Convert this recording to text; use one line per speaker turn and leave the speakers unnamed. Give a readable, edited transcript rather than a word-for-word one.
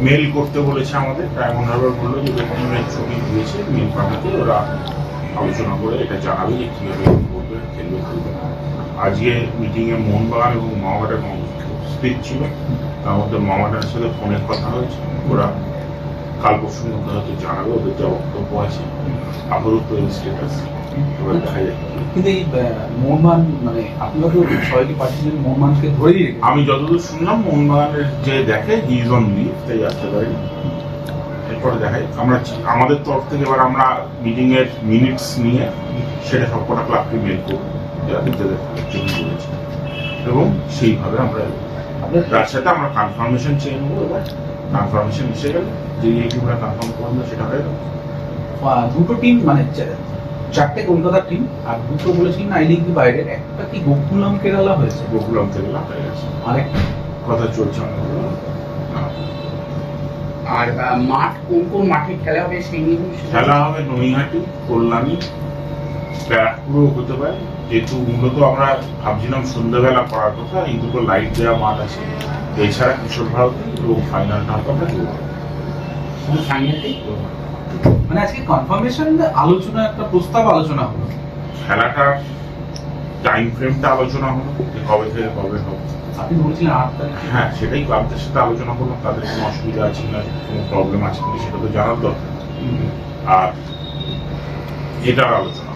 Mail করতে বলেছে আমাদের, ডায়মন্ড হারবার বললো যে ওপেনিংয়ের ছবি দিয়েছে, মেল পাঠাতে ওরা আলোচনা করে এটা জানাবে যে কীভাবে করবে, খেলবে খেলবে। আজকে মিটিংয়ে মোহনবাগান এবং মামাবাটের উপস্থিত ছিল, তার মধ্যে মামাবাটের সাথে ফোনে কথা হয়েছে, ওরা কাল পরশুর মধ্যে হয়তো জানাবে ওদের যা বক্তব্য আছে, আপাতত এই স্টেটাস। এবার দেখা যায়
কিন্তু এই মোহনবাগান মানে আপনারা তো সবাইকে পাঠিয়েছেন, মোহনবাগানকে ধরেই রেখে।
আমি যতদূর শুনলাম মোহনবাগানের যে দেখে হি ইজ অন লিভ, তাই আসতে পারি। এরপরে দেখাই আমরা আমাদের তরফ থেকে এবার আমরা মিটিং এর মিনিটস নিয়ে সেটা সবকটা ক্লাবকে মেল করবো যাদের ছবি করেছে, এবং সেইভাবে আমরা তার সাথে আমরা কনফার্মেশন চেয়ে নেবো। এবার কনফার্মেশন এসে গেলে যে টিমরা কনফার্ম করবে সেটা হয়ে গেল।
দুটো টিম মানে চারটে কলকাতার টিম, আর দুটো বলেছিলেন আই লিগ বাইরের, একটা কি গোকুলাম কেরালা হয়েছে?
গোকুলাম কেরালা হয়ে গেছে,
আরেকটা
কথা চলছে।
আর মাঠ কোন কোন মাঠে খেলা হবে সেই নিয়ে
খেলা হবে নৈহাটি, কল্যাণী, ব্যারাকপুরও হতে পারে, যেহেতু মূলত আমরা ভাবছিলাম সন্ধ্যাবেলা করার কথা, এই দুটো লাইট দেওয়া মাঠ আছে। এছাড়া কিশোর ভারতী এবং ফাইনালটা হবে
ফাইনালটাই।
মানে আজকে কনফার্মেশন আলোচনা, একটা প্রস্তাব আলোচনা হলো,
খেলাটার টাইম ফ্রেমটা আলোচনা হলো কবে থেকে কবে হবে।
আপনি বলেছিলেন 8 তারিখ।
হ্যাঁ, সেটাই ক্লাবদের সাথে আলোচনা করলাম, তাদের কোনো অসুবিধা আছে কিনা, কোনো প্রবলেম আছে কিনা সেটা তো জানার দরকার। আর এটার আলোচনা